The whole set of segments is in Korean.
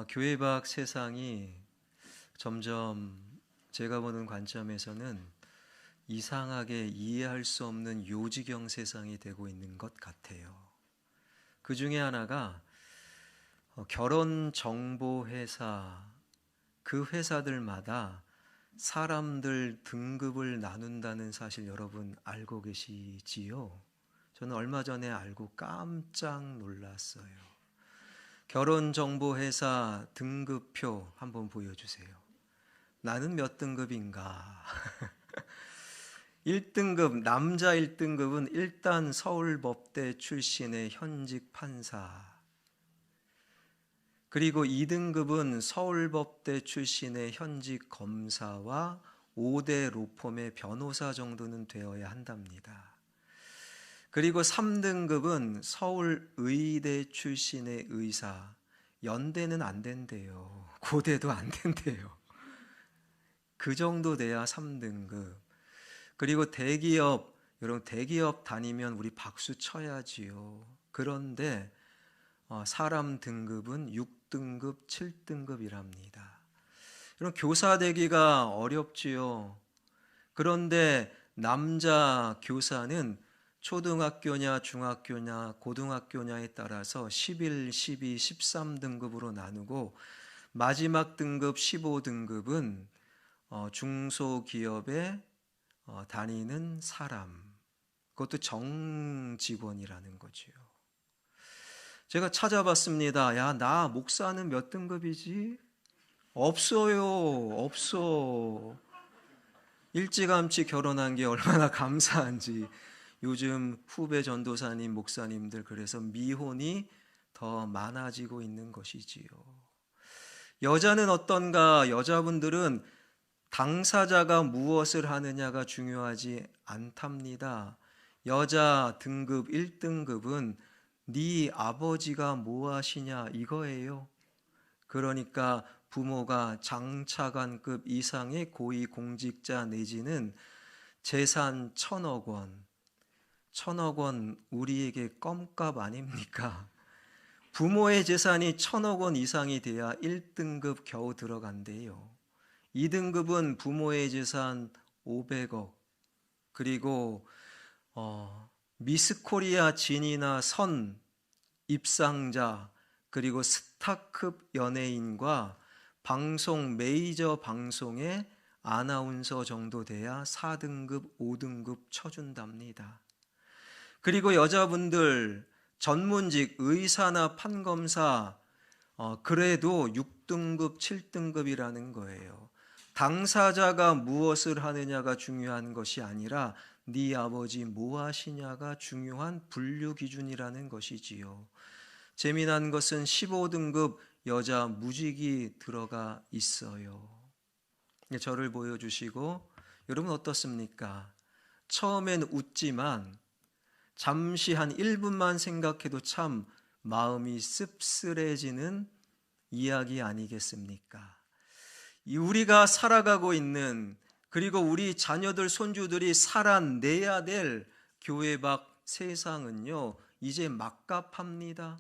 교회 밖 세상이 점점 제가 보는 관점에서는 이상하게 이해할 수 없는 요지경 세상이 되고 있는 것 같아요. 그 중에 하나가 결혼정보회사, 그 회사들마다 사람들 등급을 나눈다는 사실 여러분 알고 계시지요? 저는 얼마 전에 알고 깜짝 놀랐어요. 결혼정보회사 등급표 한번 보여주세요. 나는 몇 등급인가? 1등급, 남자 1등급은 일단 서울법대 출신의 현직 판사. 그리고 2등급은 서울법대 출신의 현직 검사와 5대 로펌의 변호사 정도는 되어야 한답니다. 그리고 3등급은 서울의대 출신의 의사, 연대는 안 된대요. 고대도 안 된대요. 그 정도 돼야 3등급. 그리고 대기업, 여러분 대기업 다니면 우리 박수 쳐야지요. 그런데 사람 등급은 6등급, 7등급이랍니다. 여러분 교사 되기가 어렵지요. 그런데 남자 교사는 초등학교냐 중학교냐 고등학교냐에 따라서 11, 12, 13등급으로 나누고 마지막 등급 15등급은 중소기업에 다니는 사람, 그것도 정직원이라는 거지요. 제가 찾아봤습니다. 야, 나 목사는 몇 등급이지? 없어요. 없어. 일찌감치 결혼한 게 얼마나 감사한지. 요즘 후배 전도사님, 목사님들 그래서 미혼이 더 많아지고 있는 것이지요. 여자는 어떤가? 여자분들은 당사자가 무엇을 하느냐가 중요하지 않답니다. 여자 등급 1등급은 네 아버지가 뭐 하시냐 이거예요. 그러니까 부모가 장차관급 이상의 고위공직자 내지는 재산 1,000억 원, 1,000억 원 우리에게 껌값 아닙니까? 부모의 재산이 1,000억 원 이상이 돼야 1등급 겨우 들어간대요. 2등급은 부모의 재산 500억, 그리고 미스코리아 진이나 선 입상자, 그리고 스타급 연예인과 방송 메이저 방송의 아나운서 정도 돼야 4등급, 5등급 쳐준답니다. 그리고 여자분들 전문직 의사나 판검사 그래도 6등급, 7등급이라는 거예요. 당사자가 무엇을 하느냐가 중요한 것이 아니라 네 아버지 뭐 하시냐가 중요한 분류 기준이라는 것이지요. 재미난 것은 15등급 여자 무직이 들어가 있어요. 저를 보여주시고 여러분 어떻습니까? 처음엔 웃지만 잠시 한 1분만 생각해도 참 마음이 씁쓸해지는 이야기 아니겠습니까? 우리가 살아가고 있는, 그리고 우리 자녀들 손주들이 살아내야 될 교회 밖 세상은요 이제 막갑합니다.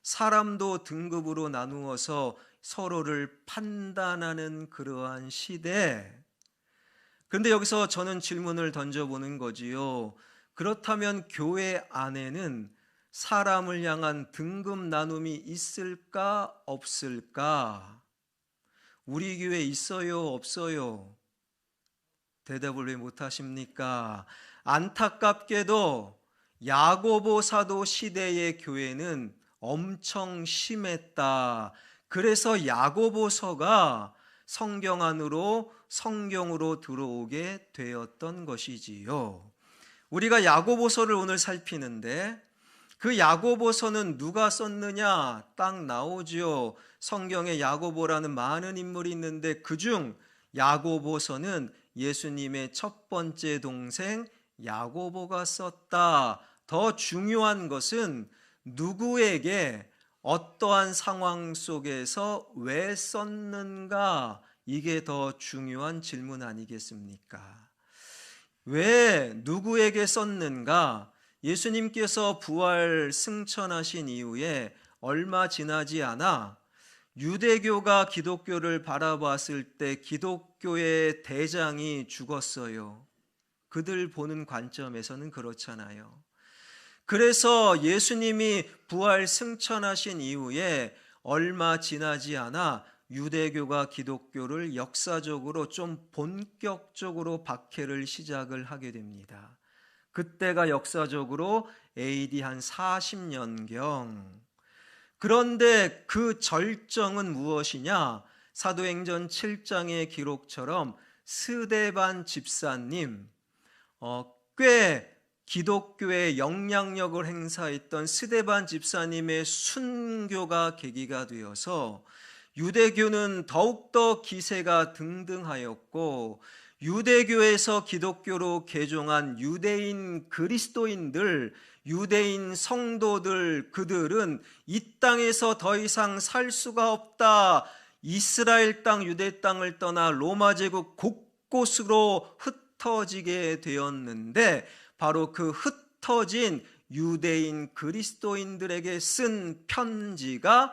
사람도 등급으로 나누어서 서로를 판단하는 그러한 시대. 그런데 여기서 저는 질문을 던져보는 거지요. 그렇다면 교회 안에는 사람을 향한 등급 나눔이 있을까 없을까? 우리 교회 있어요 없어요? 대답을 왜 못하십니까? 안타깝게도 야고보 사도 시대의 교회는 엄청 심했다. 그래서 야고보서가 성경으로 들어오게 되었던 것이지요. 우리가 야고보서를 오늘 살피는데 그 야고보서는 누가 썼느냐 딱 나오죠. 성경에 야고보라는 많은 인물이 있는데 그중 야고보서는 예수님의 첫 번째 동생 야고보가 썼다. 더 중요한 것은 누구에게 어떠한 상황 속에서 왜 썼는가, 이게 더 중요한 질문 아니겠습니까? 왜 누구에게 썼는가? 예수님께서 부활 승천하신 이후에 얼마 지나지 않아 유대교가 기독교를 바라봤을 때 기독교의 대장이 죽었어요. 그들 보는 관점에서는 그렇잖아요. 그래서 예수님이 부활 승천하신 이후에 얼마 지나지 않아 유대교가 기독교를 역사적으로 좀 본격적으로 박해를 시작을 하게 됩니다. 그때가 역사적으로 AD 한 40년경. 그런데 그 절정은 무엇이냐? 사도행전 7장의 기록처럼 스데반 집사님, 꽤 기독교의 영향력을 행사했던 스데반 집사님의 순교가 계기가 되어서 유대교는 더욱더 기세가 등등하였고, 유대교에서 기독교로 개종한 유대인 그리스도인들, 유대인 성도들, 그들은 이 땅에서 더 이상 살 수가 없다. 이스라엘 땅, 유대 땅을 떠나 로마 제국 곳곳으로 흩어지게 되었는데, 바로 그 흩어진 유대인 그리스도인들에게 쓴 편지가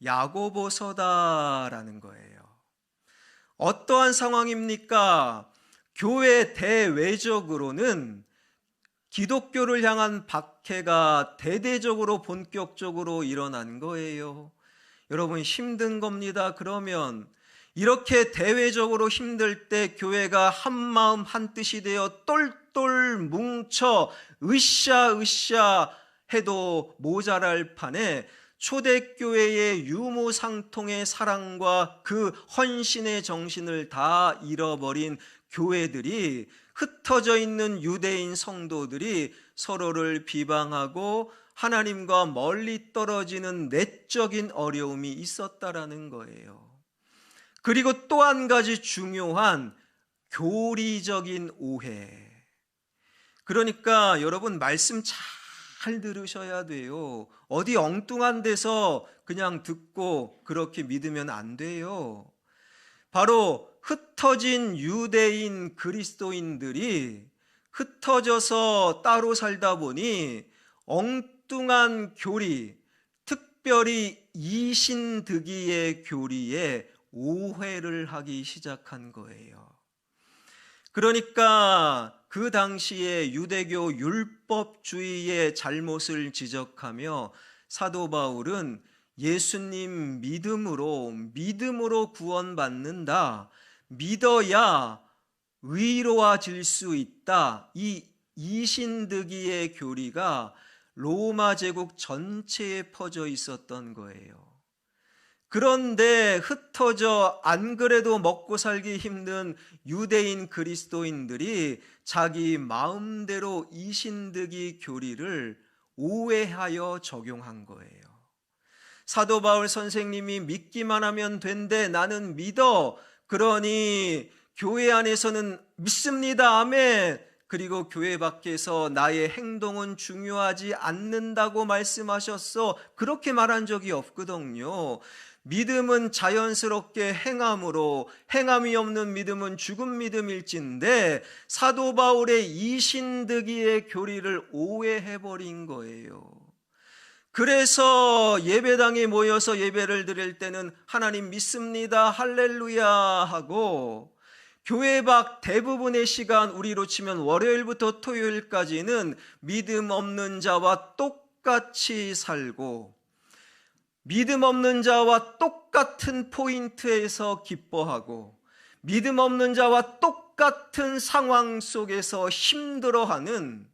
야고보서다라는 거예요. 어떠한 상황입니까? 교회 대외적으로는 기독교를 향한 박해가 대대적으로 본격적으로 일어난 거예요. 여러분, 힘든 겁니다. 그러면 이렇게 대외적으로 힘들 때 교회가 한마음 한뜻이 되어 똘똘 뭉쳐 으쌰으쌰 해도 모자랄 판에 초대교회의 유무상통의 사랑과 그 헌신의 정신을 다 잃어버린 교회들이, 흩어져 있는 유대인 성도들이 서로를 비방하고 하나님과 멀리 떨어지는 내적인 어려움이 있었다라는 거예요. 그리고 또 한 가지 중요한 교리적인 오해. 그러니까 여러분, 말씀 잘 들으셔야 돼요. 어디 엉뚱한 데서 그냥 듣고 그렇게 믿으면 안 돼요. 바로 흩어진 유대인 그리스도인들이 흩어져서 따로 살다 보니 엉뚱한 교리, 특별히 이신득이의 교리에 오해를 하기 시작한 거예요. 그러니까 그 당시에 유대교 율법주의의 잘못을 지적하며 사도 바울은 예수님 믿음으로 구원받는다, 믿어야 의로워질 수 있다, 이 이신득이의 교리가 로마 제국 전체에 퍼져 있었던 거예요. 그런데 흩어져 안 그래도 먹고 살기 힘든 유대인 그리스도인들이 자기 마음대로 이신득이 교리를 오해하여 적용한 거예요. 사도 바울 선생님이 믿기만 하면 된대, 나는 믿어, 그러니 교회 안에서는 믿습니다, 아멘, 그리고 교회 밖에서 나의 행동은 중요하지 않는다고 말씀하셨어. 그렇게 말한 적이 없거든요. 믿음은 자연스럽게 행함으로, 행함이 없는 믿음은 죽은 믿음일진데 사도 바울의 이신득이의 교리를 오해해버린 거예요. 그래서 예배당에 모여서 예배를 드릴 때는 하나님 믿습니다, 할렐루야 하고, 교회 밖 대부분의 시간, 우리로 치면 월요일부터 토요일까지는 믿음 없는 자와 똑같이 살고, 믿음 없는 자와 똑같은 포인트에서 기뻐하고, 믿음 없는 자와 똑같은 상황 속에서 힘들어하는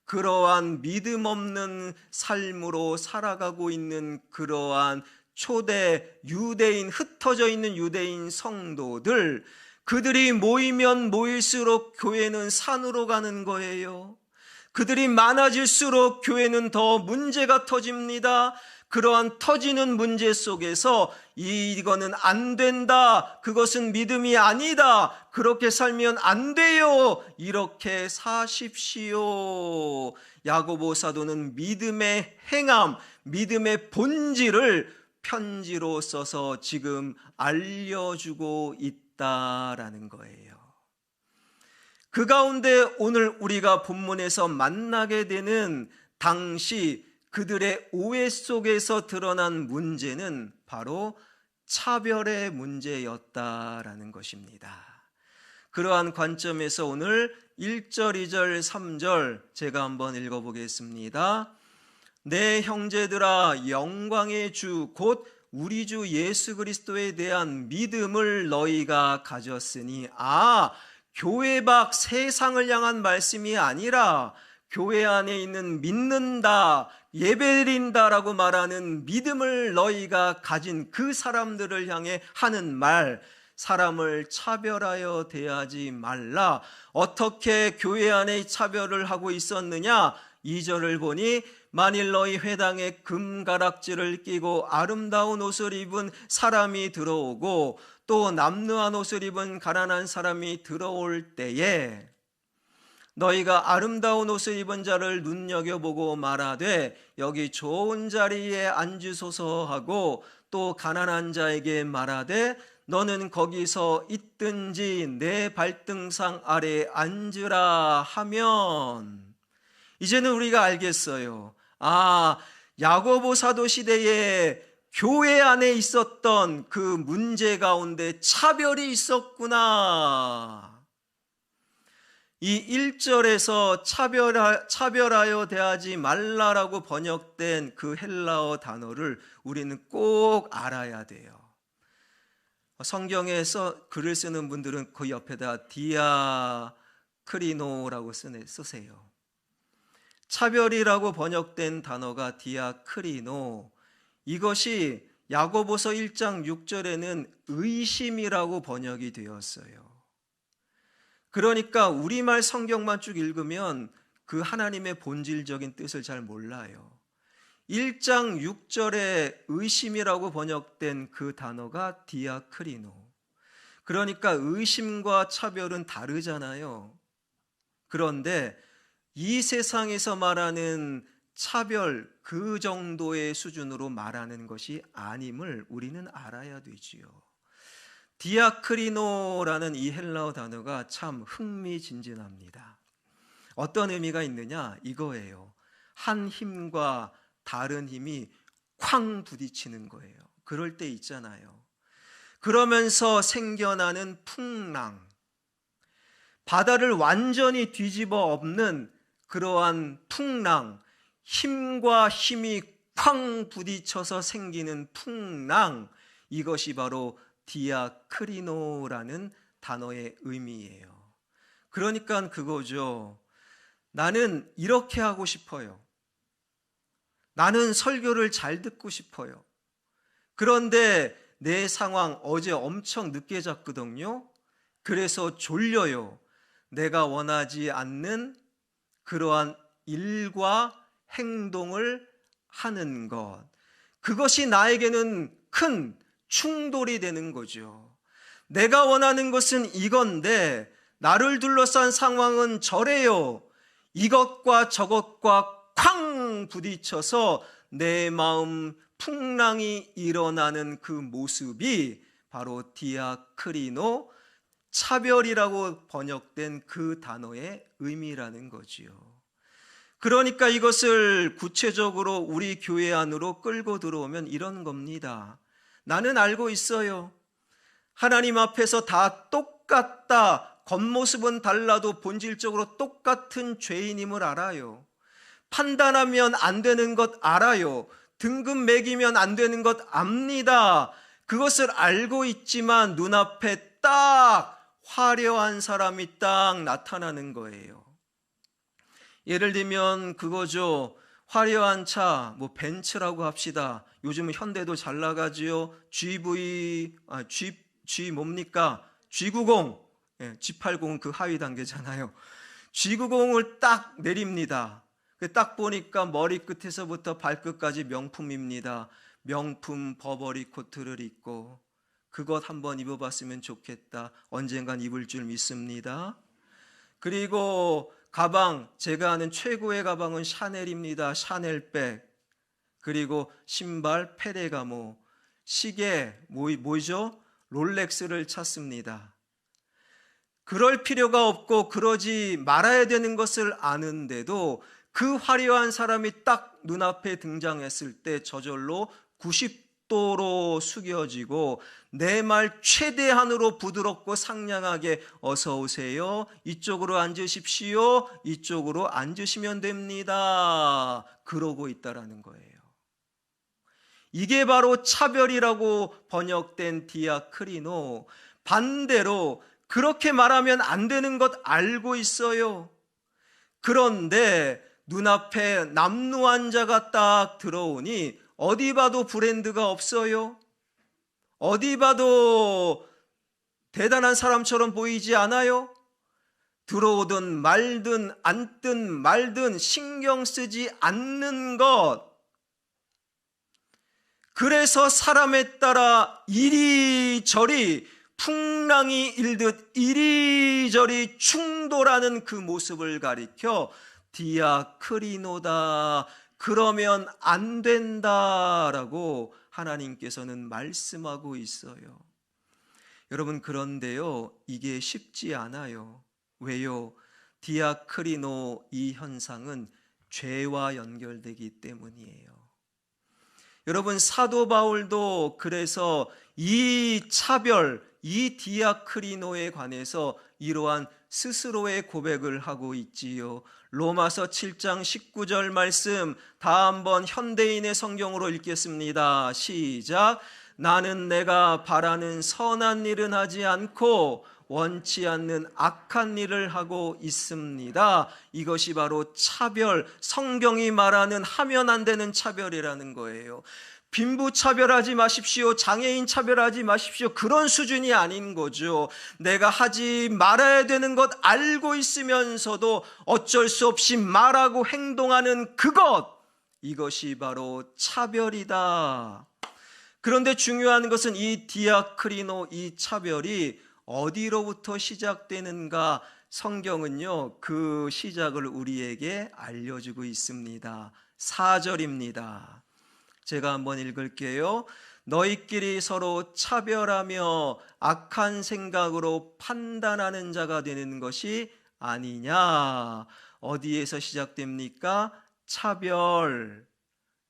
그러한 믿음 없는 삶으로 살아가고 있는 그러한 초대 유대인, 흩어져 있는 유대인 성도들, 그들이 모이면 모일수록 교회는 산으로 가는 거예요. 그들이 많아질수록 교회는 더 문제가 터집니다. 그러한 터지는 문제 속에서 이거는 안 된다, 그것은 믿음이 아니다, 그렇게 살면 안 돼요, 이렇게 사십시오. 야고보 사도는 믿음의 행함, 믿음의 본질을 편지로 써서 지금 알려주고 있다라는 거예요. 그 가운데 오늘 우리가 본문에서 만나게 되는 당시 그들의 오해 속에서 드러난 문제는 바로 차별의 문제였다라는 것입니다. 그러한 관점에서 오늘 1절, 2절, 3절 제가 한번 읽어보겠습니다. 내 형제들아, 영광의 주 곧 우리 주 예수 그리스도에 대한 믿음을 너희가 가졌으니, 교회 밖 세상을 향한 말씀이 아니라 교회 안에 있는 믿는다, 예배드린다라고 말하는 믿음을 너희가 가진 그 사람들을 향해 하는 말, 사람을 차별하여 대하지 말라. 어떻게 교회 안에 차별을 하고 있었느냐? 2절을 보니 만일 너희 회당에 금가락지를 끼고 아름다운 옷을 입은 사람이 들어오고 또 남루한 옷을 입은 가난한 사람이 들어올 때에 너희가 아름다운 옷을 입은 자를 눈여겨보고 말하되 여기 좋은 자리에 앉으소서 하고 또 가난한 자에게 말하되 너는 거기서 있든지 내 발등상 아래에 앉으라 하면, 이제는 우리가 알겠어요. 야고보 사도 시대에 교회 안에 있었던 그 문제 가운데 차별이 있었구나. 이 1절에서 차별하여 대하지 말라라고 번역된 그 헬라어 단어를 우리는 꼭 알아야 돼요. 성경에서 글을 쓰는 분들은 그 옆에다 디아크리노라고 쓰세요. 차별이라고 번역된 단어가 디아크리노, 이것이 야고보서 1장 6절에는 의심이라고 번역이 되었어요. 그러니까 우리말 성경만 쭉 읽으면 그 하나님의 본질적인 뜻을 잘 몰라요. 1장 6절에 의심이라고 번역된 그 단어가 디아크리노. 그러니까 의심과 차별은 다르잖아요. 그런데 이 세상에서 말하는 차별, 그 정도의 수준으로 말하는 것이 아님을 우리는 알아야 되지요. 디아크리노라는 이 헬라어 단어가 참 흥미진진합니다. 어떤 의미가 있느냐? 이거예요. 한 힘과 다른 힘이 쾅 부딪히는 거예요. 그럴 때 있잖아요. 그러면서 생겨나는 풍랑, 바다를 완전히 뒤집어 엎는 그러한 풍랑, 힘과 힘이 쾅 부딪혀서 생기는 풍랑, 이것이 바로 디아크리노라는 단어의 의미예요. 그러니까 그거죠. 나는 이렇게 하고 싶어요. 나는 설교를 잘 듣고 싶어요. 그런데 내 상황 어제 엄청 늦게 잤거든요. 그래서 졸려요. 내가 원하지 않는 그러한 일과 행동을 하는 것, 그것이 나에게는 큰 충돌이 되는 거죠. 내가 원하는 것은 이건데 나를 둘러싼 상황은 저래요. 이것과 저것과 쾅 부딪혀서 내 마음 풍랑이 일어나는 그 모습이 바로 디아크리노, 차별이라고 번역된 그 단어의 의미라는 거지요. 그러니까 이것을 구체적으로 우리 교회 안으로 끌고 들어오면 이런 겁니다. 나는 알고 있어요. 하나님 앞에서 다 똑같다. 겉모습은 달라도 본질적으로 똑같은 죄인임을 알아요. 판단하면 안 되는 것 알아요. 등급 매기면 안 되는 것 압니다. 그것을 알고 있지만 눈앞에 딱 화려한 사람이 딱 나타나는 거예요. 예를 들면 그거죠. 화려한 차, 벤츠라고 합시다. 요즘은 현대도 잘 나가지요. G 뭡니까? G90, G80은 그 하위 단계잖아요. G90을 딱 내립니다. 딱 보니까 머리 끝에서부터 발끝까지 명품입니다. 명품 버버리 코트를 입고 그것 한번 입어봤으면 좋겠다. 언젠간 입을 줄 믿습니다. 그리고 가방, 제가 아는 최고의 가방은 샤넬입니다. 샤넬백. 그리고 신발 페레가모, 시계 뭐죠? 롤렉스를 찾습니다. 그럴 필요가 없고 그러지 말아야 되는 것을 아는데도 그 화려한 사람이 딱 눈앞에 등장했을 때 저절로 극도로 숙여지고 내 말 최대한으로 부드럽고 상냥하게 어서 오세요, 이쪽으로 앉으십시오, 이쪽으로 앉으시면 됩니다, 그러고 있다라는 거예요. 이게 바로 차별이라고 번역된 디아크리노. 반대로 그렇게 말하면 안 되는 것 알고 있어요. 그런데 눈앞에 남루한 자가 딱 들어오니 어디 봐도 브랜드가 없어요. 어디 봐도 대단한 사람처럼 보이지 않아요. 들어오든 말든 앉든 말든 신경 쓰지 않는 것. 그래서 사람에 따라 이리저리 풍랑이 일듯 이리저리 충돌하는 그 모습을 가리켜 디아크리노다, 그러면 안 된다라고 하나님께서는 말씀하고 있어요. 여러분, 그런데요, 이게 쉽지 않아요. 왜요? 디아크리노 이 현상은 죄와 연결되기 때문이에요. 여러분, 사도 바울도 그래서 이 차별, 이 디아크리노에 관해서 이러한 스스로의 고백을 하고 있지요. 로마서 7장 19절 말씀 다 한번 현대인의 성경으로 읽겠습니다. 시작. 나는 내가 바라는 선한 일은 하지 않고 원치 않는 악한 일을 하고 있습니다. 이것이 바로 차별, 성경이 말하는 하면 안 되는 차별이라는 거예요. 빈부 차별하지 마십시오, 장애인 차별하지 마십시오, 그런 수준이 아닌 거죠. 내가 하지 말아야 되는 것 알고 있으면서도 어쩔 수 없이 말하고 행동하는 그것, 이것이 바로 차별이다. 그런데 중요한 것은 이 디아크리노, 이 차별이 어디로부터 시작되는가? 성경은요, 그 시작을 우리에게 알려주고 있습니다. 4절입니다. 제가 한번 읽을게요. 너희끼리 서로 차별하며 악한 생각으로 판단하는 자가 되는 것이 아니냐. 어디에서 시작됩니까? 차별,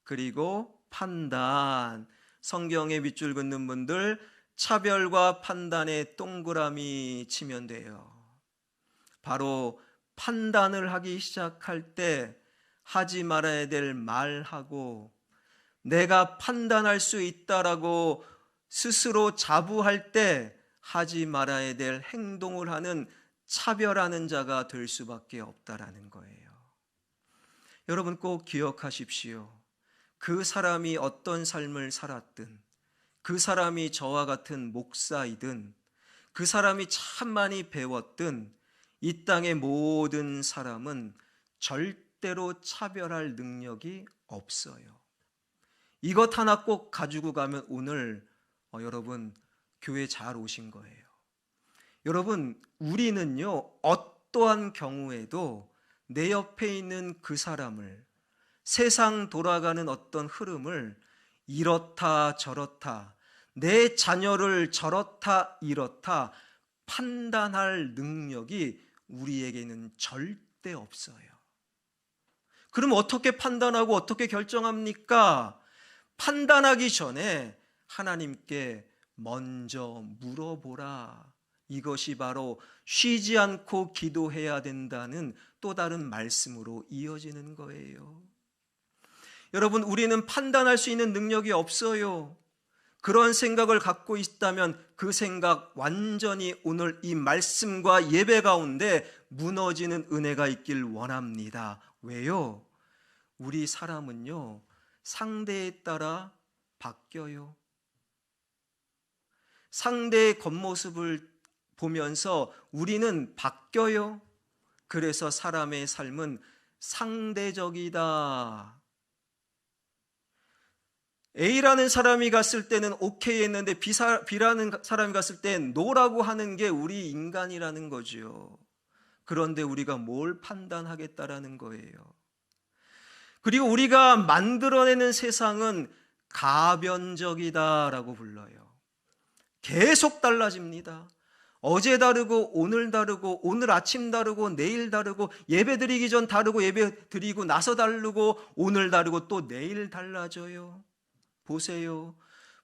그리고 판단. 성경에 밑줄 긋는 분들, 차별과 판단에 동그라미 치면 돼요. 바로 판단을 하기 시작할 때 하지 말아야 될 말하고, 내가 판단할 수 있다라고 스스로 자부할 때 하지 말아야 될 행동을 하는 차별하는 자가 될 수밖에 없다라는 거예요. 여러분, 꼭 기억하십시오. 그 사람이 어떤 삶을 살았든, 그 사람이 저와 같은 목사이든, 그 사람이 참 많이 배웠든, 이 땅의 모든 사람은 절대로 차별할 능력이 없어요. 이것 하나 꼭 가지고 가면 오늘 여러분 교회 잘 오신 거예요. 여러분, 우리는요, 어떠한 경우에도 내 옆에 있는 그 사람을, 세상 돌아가는 어떤 흐름을 이렇다 저렇다, 내 자녀를 저렇다 이렇다 판단할 능력이 우리에게는 절대 없어요. 그럼 어떻게 판단하고 어떻게 결정합니까? 판단하기 전에 하나님께 먼저 물어보라. 이것이 바로 쉬지 않고 기도해야 된다는 또 다른 말씀으로 이어지는 거예요. 여러분, 우리는 판단할 수 있는 능력이 없어요. 그런 생각을 갖고 있다면 그 생각 완전히 오늘 이 말씀과 예배 가운데 무너지는 은혜가 있길 원합니다. 왜요? 우리 사람은요, 상대에 따라 바뀌어요. 상대의 겉모습을 보면서 우리는 바뀌어요. 그래서 사람의 삶은 상대적이다. A라는 사람이 갔을 때는 오케이 했는데 B라는 사람이 갔을 땐 노라고 하는 게 우리 인간이라는 거죠. 그런데 우리가 뭘 판단하겠다라는 거예요. 그리고 우리가 만들어내는 세상은 가변적이다라고 불러요. 계속 달라집니다. 어제 다르고 오늘 다르고 오늘 아침 다르고 내일 다르고 예배 드리기 전 다르고 예배 드리고 나서 다르고 오늘 다르고 또 내일 달라져요. 보세요.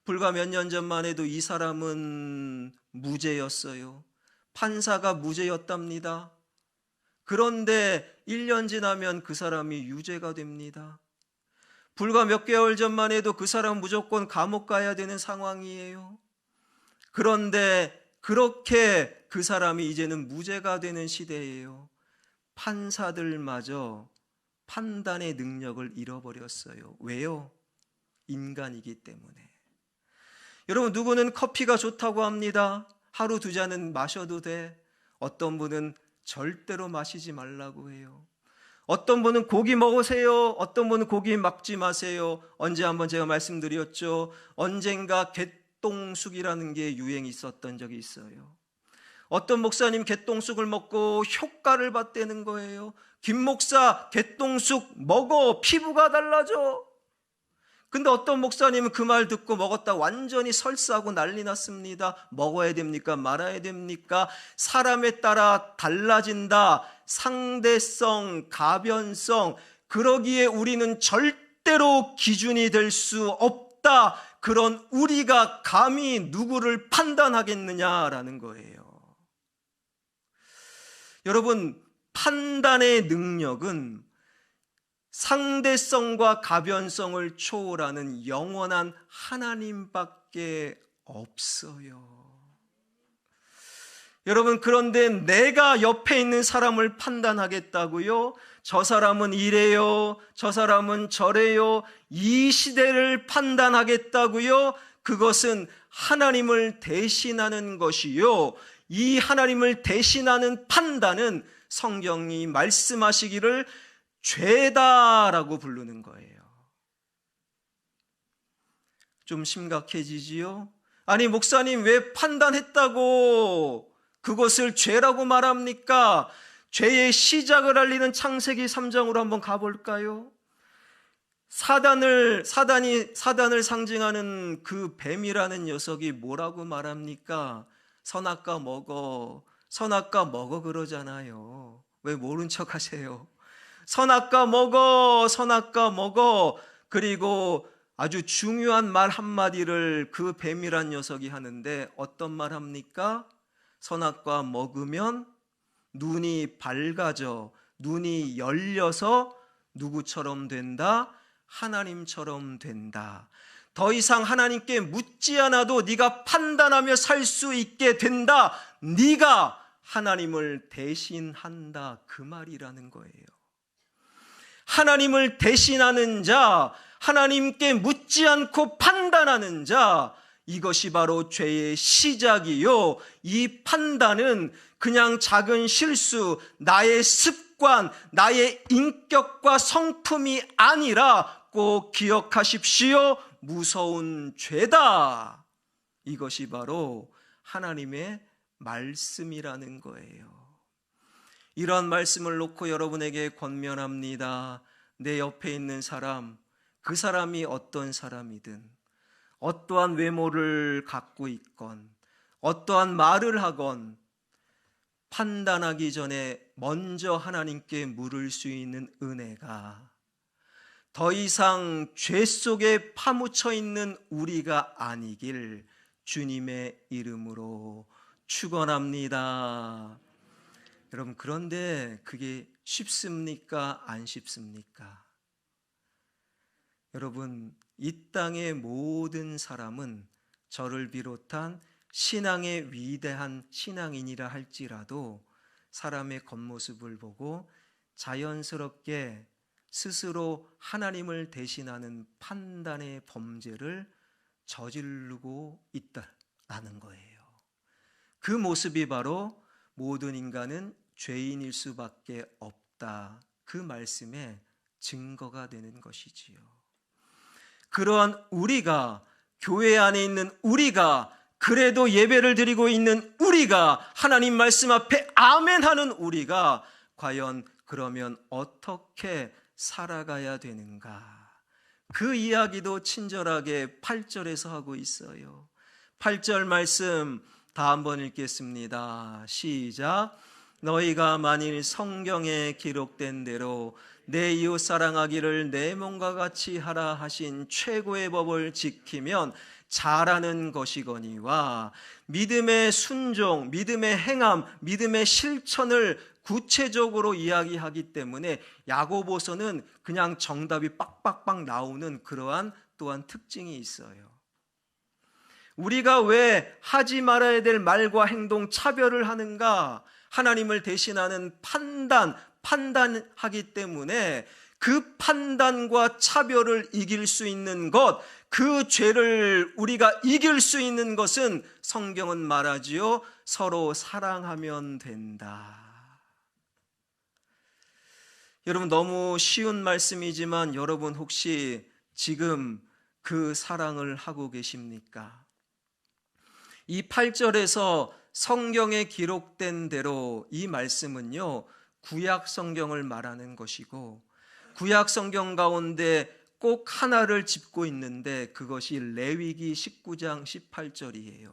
불과 몇 년 전만 해도 이 사람은 무죄였어요. 판사가 무죄였답니다. 그런데 1년 지나면 그 사람이 유죄가 됩니다. 불과 몇 개월 전만 해도 그 사람 무조건 감옥 가야 되는 상황이에요. 그런데 그렇게 그 사람이 이제는 무죄가 되는 시대예요. 판사들마저 판단의 능력을 잃어버렸어요. 왜요? 인간이기 때문에. 여러분, 누구는 커피가 좋다고 합니다. 하루 두 잔은 마셔도 돼. 어떤 분은 절대로 마시지 말라고 해요. 어떤 분은 고기 먹으세요. 어떤 분은 고기 먹지 마세요. 언제 한번 제가 말씀드렸죠. 언젠가 개똥쑥이라는 게 유행이 있었던 적이 있어요. 어떤 목사님 개똥쑥을 먹고 효과를 봤다는 거예요. 김 목사 개똥쑥 먹어, 피부가 달라져. 근데 어떤 목사님은 그 말 듣고 먹었다 완전히 설사하고 난리 났습니다. 먹어야 됩니까? 말아야 됩니까? 사람에 따라 달라진다. 상대성, 가변성. 그러기에 우리는 절대로 기준이 될 수 없다. 그런 우리가 감히 누구를 판단하겠느냐라는 거예요. 여러분, 판단의 능력은 상대성과 가변성을 초월하는 영원한 하나님밖에 없어요. 여러분, 그런데 내가 옆에 있는 사람을 판단하겠다고요? 저 사람은 이래요, 저 사람은 저래요, 이 시대를 판단하겠다고요? 그것은 하나님을 대신하는 것이요, 이 하나님을 대신하는 판단은 성경이 말씀하시기를 죄다라고 부르는 거예요. 좀 심각해지지요? 아니, 목사님 왜 판단했다고 그것을 죄라고 말합니까? 죄의 시작을 알리는 창세기 3장으로 한번 가볼까요? 사단을 상징하는 그 뱀이라는 녀석이 뭐라고 말합니까? 선악과 먹어, 선악과 먹어 그러잖아요. 왜 모른 척 하세요? 선악과 먹어, 선악과 먹어. 그리고 아주 중요한 말 한마디를 그 뱀이란 녀석이 하는데 어떤 말 합니까? 선악과 먹으면 눈이 밝아져, 눈이 열려서 누구처럼 된다? 하나님처럼 된다. 더 이상 하나님께 묻지 않아도 네가 판단하며 살 수 있게 된다. 네가 하나님을 대신한다. 그 말이라는 거예요. 하나님을 대신하는 자, 하나님께 묻지 않고 판단하는 자, 이것이 바로 죄의 시작이요. 이 판단은 그냥 작은 실수, 나의 습관, 나의 인격과 성품이 아니라 꼭 기억하십시오. 무서운 죄다. 이것이 바로 하나님의 말씀이라는 거예요. 이러한 말씀을 놓고 여러분에게 권면합니다. 내 옆에 있는 사람, 그 사람이 어떤 사람이든, 어떠한 외모를 갖고 있건, 어떠한 말을 하건, 판단하기 전에 먼저 하나님께 물을 수 있는 은혜가 더 이상 죄 속에 파묻혀 있는 우리가 아니길 주님의 이름으로 축원합니다. 여러분, 그런데 그게 쉽습니까? 안 쉽습니까? 여러분, 이 땅의 모든 사람은 저를 비롯한 신앙의 위대한 신앙인이라 할지라도 사람의 겉모습을 보고 자연스럽게 스스로 하나님을 대신하는 판단의 범죄를 저지르고 있다라는 거예요. 그 모습이 바로 모든 인간은 죄인일 수밖에 없다. 그 말씀의 증거가 되는 것이지요. 그러한 우리가, 교회 안에 있는 우리가, 그래도 예배를 드리고 있는 우리가, 하나님 말씀 앞에 아멘하는 우리가 과연 그러면 어떻게 살아가야 되는가? 그 이야기도 친절하게 8절에서 하고 있어요. 8절 말씀 다 한번 읽겠습니다. 시작. 너희가 만일 성경에 기록된 대로 내 이웃 사랑하기를 내 몸과 같이 하라 하신 최고의 법을 지키면 잘하는 것이거니와 믿음의 순종, 믿음의 행함, 믿음의 실천을 구체적으로 이야기하기 때문에 야고보서는 그냥 정답이 빡빡빡 나오는 그러한 또한 특징이 있어요. 우리가 왜 하지 말아야 될 말과 행동 차별을 하는가? 하나님을 대신하는 판단하기 때문에 그 판단과 차별을 이길 수 있는 것, 그 죄를 우리가 이길 수 있는 것은 성경은 말하지요. 서로 사랑하면 된다. 여러분, 너무 쉬운 말씀이지만 여러분 혹시 지금 그 사랑을 하고 계십니까? 이 8절에서 성경에 기록된 대로 이 말씀은요, 구약 성경을 말하는 것이고 구약 성경 가운데 꼭 하나를 짚고 있는데 그것이 레위기 19장 18절이에요.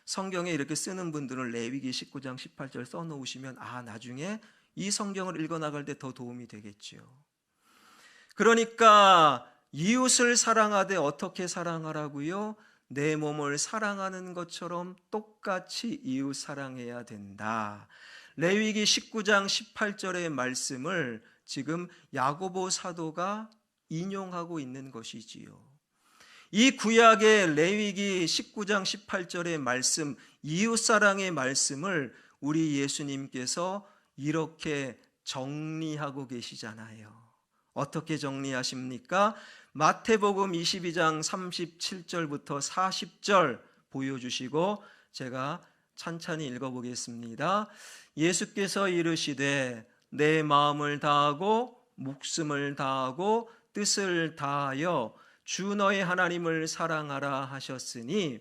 성경에 이렇게 쓰는 분들은 레위기 19장 18절 써놓으시면 나중에 이 성경을 읽어나갈 때 더 도움이 되겠죠. 그러니까 이웃을 사랑하되 어떻게 사랑하라고요? 내 몸을 사랑하는 것처럼 똑같이 이웃 사랑해야 된다. 레위기 19장 18절의 말씀을 지금 야고보 사도가 인용하고 있는 것이지요. 이 구약의 레위기 19장 18절의 말씀, 이웃사랑의 말씀을 우리 예수님께서 이렇게 정리하고 계시잖아요. 어떻게 정리하십니까? 마태복음 22장 37절부터 40절 보여주시고 제가 찬찬히 읽어보겠습니다. 예수께서 이르시되 내 마음을 다하고 목숨을 다하고 뜻을 다하여 주 너의 하나님을 사랑하라 하셨으니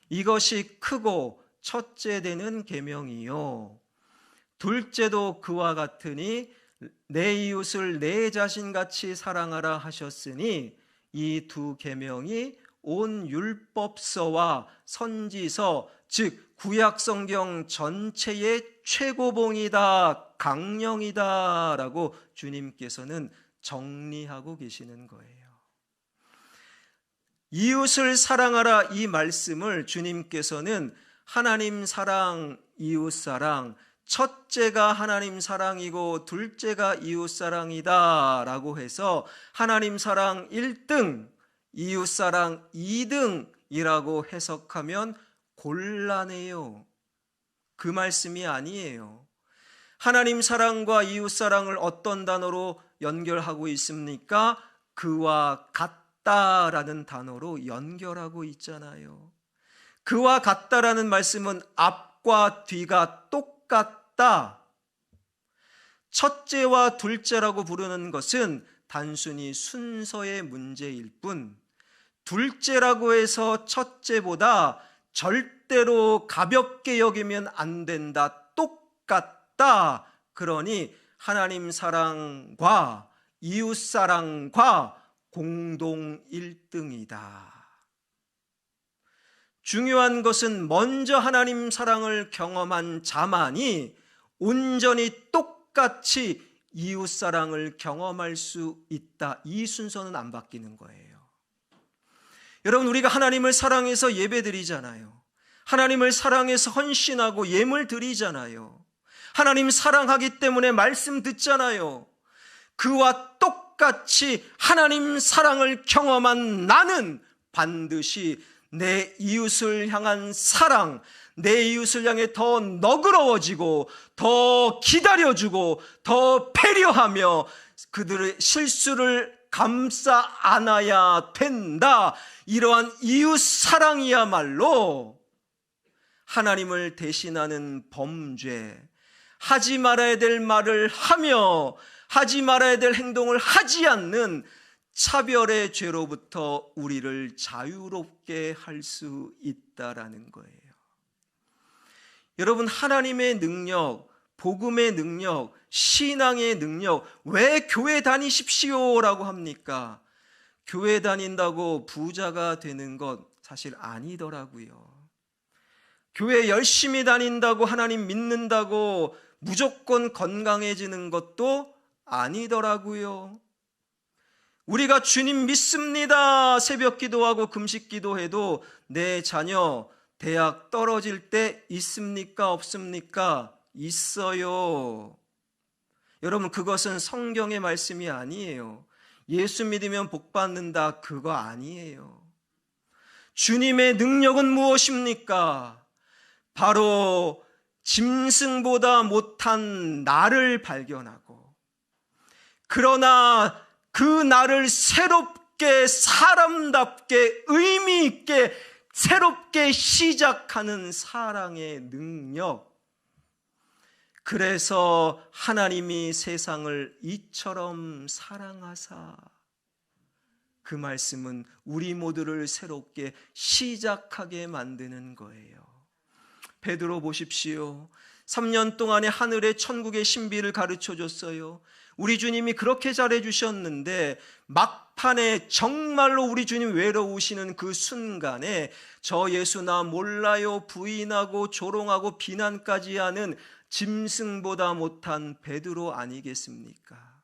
이것이 크고 첫째 되는 계명이요 둘째도 그와 같으니 내 이웃을 내 자신같이 사랑하라 하셨으니 이 두 계명이 온 율법서와 선지서 즉 구약 성경 전체의 최고봉이다, 강령이다 라고 주님께서는 정리하고 계시는 거예요. 이웃을 사랑하라 이 말씀을 주님께서는 하나님 사랑, 이웃 사랑, 첫째가 하나님 사랑이고 둘째가 이웃 사랑이다 라고 해서 하나님 사랑 1등, 이웃 사랑 2등이라고 해석하면 곤란해요. 그 말씀이 아니에요. 하나님 사랑과 이웃 사랑을 어떤 단어로 연결하고 있습니까? 그와 같다라는 단어로 연결하고 있잖아요. 그와 같다라는 말씀은 앞과 뒤가 똑같다. 첫째와 둘째라고 부르는 것은 단순히 순서의 문제일 뿐, 둘째라고 해서 첫째보다 절대로 가볍게 여기면 안 된다. 똑같다. 그러니 하나님 사랑과 이웃 사랑과 공동 1등이다. 중요한 것은 먼저 하나님 사랑을 경험한 자만이 온전히 똑같이 이웃 사랑을 경험할 수 있다. 이 순서는 안 바뀌는 거예요. 여러분, 우리가 하나님을 사랑해서 예배드리잖아요. 하나님을 사랑해서 헌신하고 예물 드리잖아요. 하나님 사랑하기 때문에 말씀 듣잖아요. 그와 똑같이 하나님 사랑을 경험한 나는 반드시 내 이웃을 향한 사랑, 내 이웃을 향해 더 너그러워지고 더 기다려주고 더 배려하며 그들의 실수를 감싸 안아야 된다. 이러한 이웃 사랑이야말로 하나님을 대신하는 범죄, 하지 말아야 될 말을 하며 하지 말아야 될 행동을 하지 않는 차별의 죄로부터 우리를 자유롭게 할 수 있다라는 거예요. 여러분, 하나님의 능력, 복음의 능력, 신앙의 능력, 왜 교회 다니십시오라고 합니까? 교회 다닌다고 부자가 되는 것 사실 아니더라고요. 교회 열심히 다닌다고 하나님 믿는다고 무조건 건강해지는 것도 아니더라고요. 우리가 주님 믿습니다. 새벽 기도하고 금식 기도해도 내 자녀 대학 떨어질 때 있습니까? 없습니까? 있어요. 여러분, 그것은 성경의 말씀이 아니에요. 예수 믿으면 복 받는다, 그거 아니에요. 주님의 능력은 무엇입니까? 바로 짐승보다 못한 나를 발견하고, 그러나 그 나를 새롭게, 사람답게, 의미 있게 새롭게 시작하는 사랑의 능력. 그래서 하나님이 세상을 이처럼 사랑하사, 그 말씀은 우리 모두를 새롭게 시작하게 만드는 거예요. 베드로 보십시오. 3년 동안의 하늘의 천국의 신비를 가르쳐 줬어요. 우리 주님이 그렇게 잘해 주셨는데 막판에 정말로 우리 주님 외로우시는 그 순간에 저 예수 나 몰라요 부인하고 조롱하고 비난까지 하는 짐승보다 못한 베드로 아니겠습니까?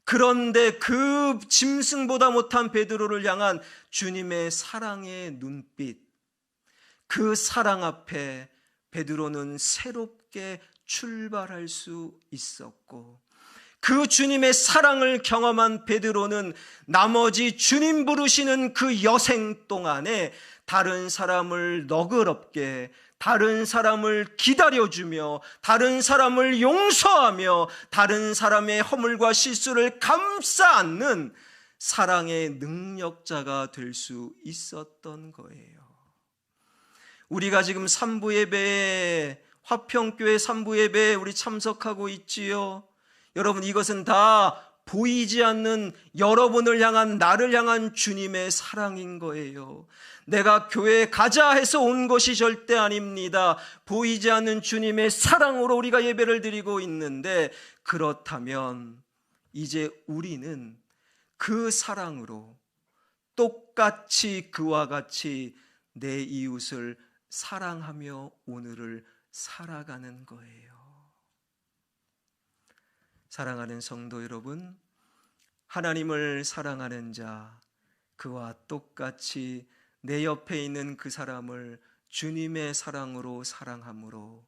그런데 그 짐승보다 못한 베드로를 향한 주님의 사랑의 눈빛, 그 사랑 앞에 베드로는 새롭게 출발할 수 있었고, 그 주님의 사랑을 경험한 베드로는 나머지 주님 부르시는 그 여생 동안에 다른 사람을 너그럽게, 다른 사람을 기다려주며, 다른 사람을 용서하며, 다른 사람의 허물과 실수를 감싸 안는 사랑의 능력자가 될 수 있었던 거예요. 우리가 지금 3부 예배에, 화평교회 3부 예배에 우리 참석하고 있지요. 여러분, 이것은 다 보이지 않는 여러분을 향한, 나를 향한 주님의 사랑인 거예요. 내가 교회에 가자 해서 온 것이 절대 아닙니다. 보이지 않는 주님의 사랑으로 우리가 예배를 드리고 있는데, 그렇다면 이제 우리는 그 사랑으로 똑같이 그와 같이 내 이웃을 사랑하며 오늘을 살아가는 거예요. 사랑하는 성도 여러분, 하나님을 사랑하는 자, 그와 똑같이 내 옆에 있는 그 사람을 주님의 사랑으로 사랑함으로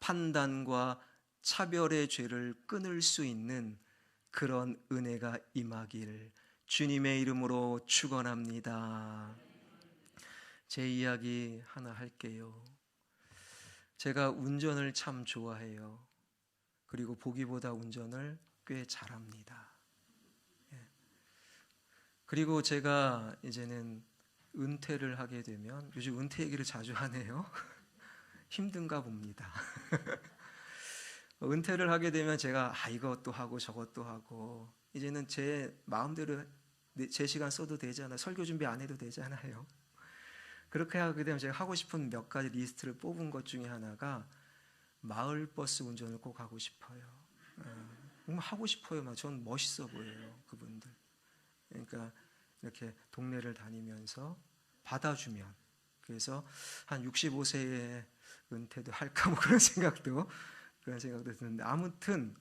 판단과 차별의 죄를 끊을 수 있는 그런 은혜가 임하길 주님의 이름으로 축원합니다. 제 이야기 하나 할게요. 제가 운전을 참 좋아해요. 그리고 보기보다 운전을 꽤 잘합니다. 그리고 제가 이제는 은퇴를 하게 되면, 요즘 은퇴 얘기를 자주 하네요. 힘든가 봅니다. 은퇴를 하게 되면 제가 이것도 하고 저것도 하고, 이제는 제 마음대로 제 시간 써도 되잖아요. 설교 준비 안 해도 되잖아요. 그렇게 하게 되면 제가 하고 싶은 몇 가지 리스트를 뽑은 것 중에 하나가 마을버스 운전을 꼭 하고 싶어요. 정말 하고 싶어요. 전 멋있어 보여요, 그분들. 그러니까 이렇게 동네를 다니면서 받아주면, 그래서 한 65세에 은퇴도 할까 뭐 그런 생각도 드는데, 아무튼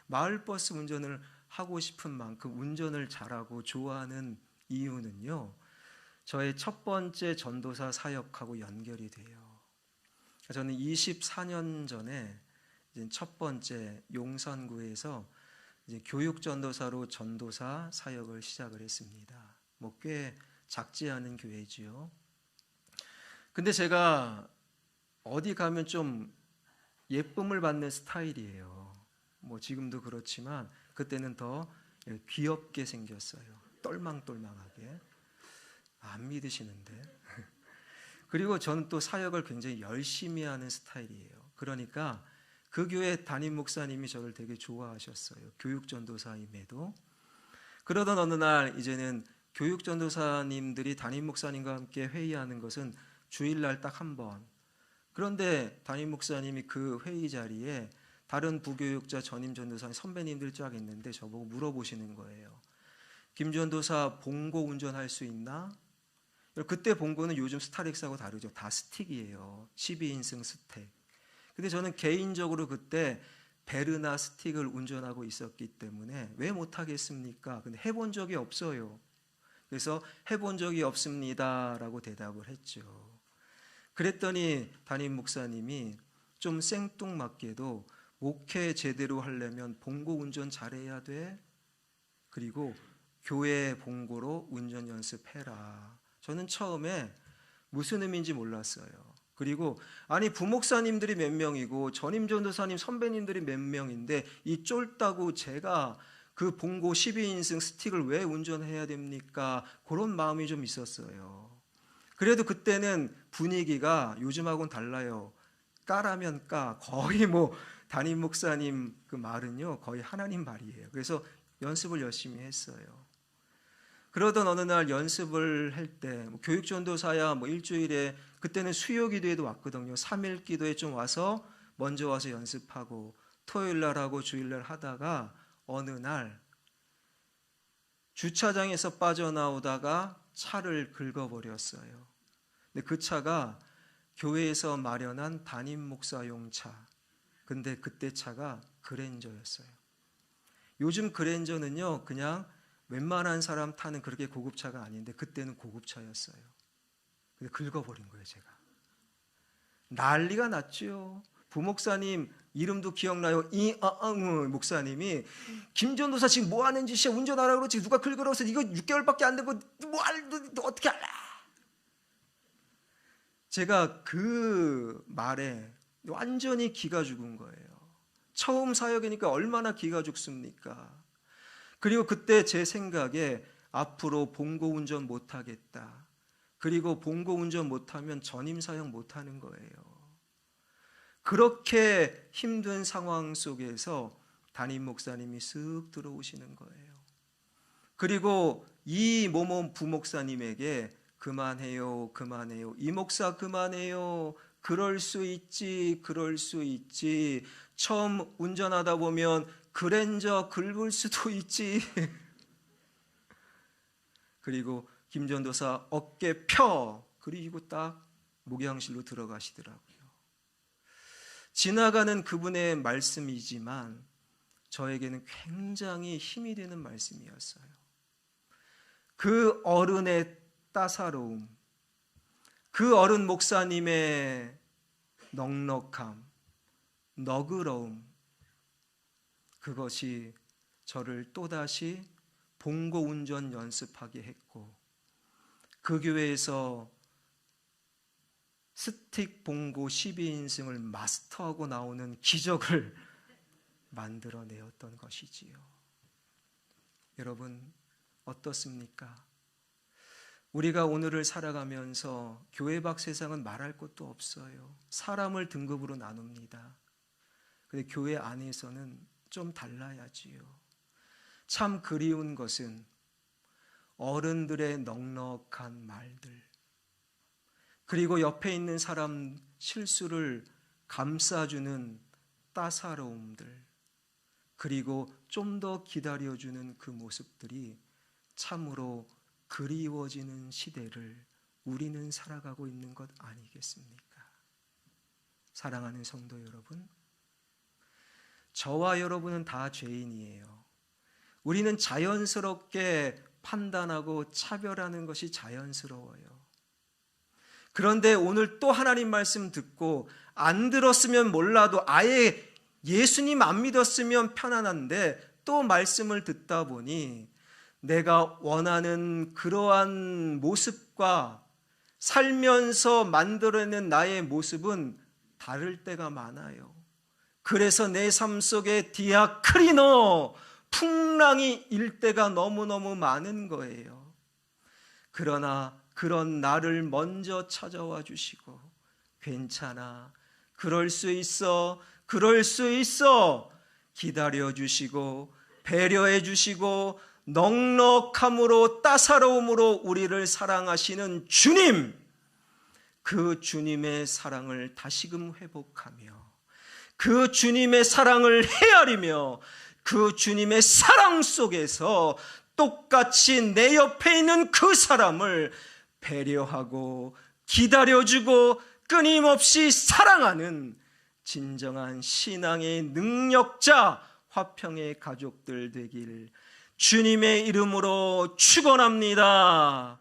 마을버스 운전을 하고 싶은 만큼 운전을 잘하고 좋아하는 이유는요, 저의 첫 번째 전도사 사역하고 연결이 돼요. 저는 24년 전에 이제 첫 번째 용산구에서 이제 교육전도사로 전도사 사역을 시작을 했습니다. 뭐 꽤 작지 않은 교회지요. 근데 제가 어디 가면 좀 예쁨을 받는 스타일이에요. 뭐 지금도 그렇지만 그때는 더 귀엽게 생겼어요. 똘망똘망하게. 안 믿으시는데. 그리고 저는 또 사역을 굉장히 열심히 하는 스타일이에요. 그러니까 그 교회 담임 목사님이 저를 되게 좋아하셨어요. 교육전도사임에도. 그러던 어느 날 이제는 교육전도사님들이 담임 목사님과 함께 회의하는 것은 주일날 딱 한 번. 그런데 담임 목사님이 그 회의 자리에 다른 부교육자 전임 전도사 선배님들 쫙 있는데 저보고 물어보시는 거예요. 김 전도사 봉고 운전할 수 있나? 그때 봉고는 요즘 스타렉스하고 다르죠. 다 스틱이에요. 12인승 스택. 근데 저는 개인적으로 그때 베르나 스틱을 운전하고 있었기 때문에 왜 못하겠습니까? 근데 해본 적이 없어요. 그래서 해본 적이 없습니다 라고 대답을 했죠. 그랬더니 담임 목사님이 좀 생뚱맞게도 목회 제대로 하려면 봉고 운전 잘해야 돼. 그리고 교회 봉고로 운전 연습해라. 저는 처음에 무슨 의미인지 몰랐어요. 그리고 아니 부목사님들이 몇 명이고 전임 전도사님 선배님들이 몇 명인데 이 쫄다고 제가 그 봉고 12인승 스틱을 왜 운전해야 됩니까? 그런 마음이 좀 있었어요. 그래도 그때는 분위기가 요즘하고는 달라요. 까라면 까. 거의 뭐 담임 목사님 그 말은요 거의 하나님 말이에요. 그래서 연습을 열심히 했어요. 그러던 어느 날 연습을 할 때 교육전도사야 뭐 일주일에 그때는 수요기도에도 왔거든요. 3일 기도에 좀 와서 먼저 와서 연습하고 토요일 날 하고 주일 날 하다가 어느 날 주차장에서 빠져나오다가 차를 긁어버렸어요. 근데 그 차가 교회에서 마련한 담임 목사용 차. 근데 그때 차가 그랜저였어요. 요즘 그랜저는요 그냥 웬만한 사람 타는 그렇게 고급차가 아닌데 그때는 고급차였어요. 근데 긁어버린 거예요. 제가 난리가 났죠. 부목사님 이름도 기억나요. 목사님이 김전도사 지금 뭐 하는 짓이야? 운전하라고 그러지. 누가 긁으러서 이거 6개월밖에 안 되고 너 어떻게 알아? 제가 그 말에 완전히 기가 죽은 거예요. 처음 사역이니까 얼마나 기가 죽습니까? 그리고 그때 제 생각에 앞으로 봉고 운전 못하겠다. 그리고 봉고 운전 못하면 전임 사역 못하는 거예요. 그렇게 힘든 상황 속에서 담임 목사님이 쓱 들어오시는 거예요. 그리고 이 모모 부목사님에게 그만해요, 그만해요. 이 목사 그만해요. 그럴 수 있지, 그럴 수 있지. 처음 운전하다 보면 그랜저 긁을 수도 있지. 그리고 김전도사 어깨 펴. 그리고 딱 목양실로 들어가시더라고요. 지나가는 그분의 말씀이지만 저에게는 굉장히 힘이 되는 말씀이었어요. 그 어른의 따사로움, 그 어른 목사님의 넉넉함, 너그러움, 그것이 저를 또다시 봉고 운전 연습하게 했고 그 교회에서 스틱 봉고 12인승을 마스터하고 나오는 기적을 만들어내었던 것이지요. 여러분 어떻습니까? 우리가 오늘을 살아가면서 교회 밖 세상은 말할 것도 없어요. 사람을 등급으로 나눕니다. 근데 교회 안에서는 좀 달라야지요. 참 그리운 것은 어른들의 넉넉한 말들, 그리고 옆에 있는 사람 실수를 감싸주는 따사로움들, 그리고 좀 더 기다려주는 그 모습들이 참으로 그리워지는 시대를 우리는 살아가고 있는 것 아니겠습니까? 사랑하는 성도 여러분, 저와 여러분은 다 죄인이에요. 우리는 자연스럽게 판단하고 차별하는 것이 자연스러워요. 그런데 오늘 또 하나님 말씀 듣고 안 들었으면 몰라도 아예 예수님 안 믿었으면 편안한데 또 말씀을 듣다 보니 내가 원하는 그러한 모습과 살면서 만들어낸 나의 모습은 다를 때가 많아요. 그래서 내 삶 속에 디아크리노, 풍랑이 일 때가 너무너무 많은 거예요. 그러나 그런 나를 먼저 찾아와 주시고 괜찮아, 그럴 수 있어, 그럴 수 있어 기다려 주시고 배려해 주시고 넉넉함으로 따사로움으로 우리를 사랑하시는 주님, 그 주님의 사랑을 다시금 회복하며 그 주님의 사랑을 헤아리며 그 주님의 사랑 속에서 똑같이 내 옆에 있는 그 사람을 배려하고 기다려주고 끊임없이 사랑하는 진정한 신앙의 능력자 화평의 가족들 되길 주님의 이름으로 축원합니다.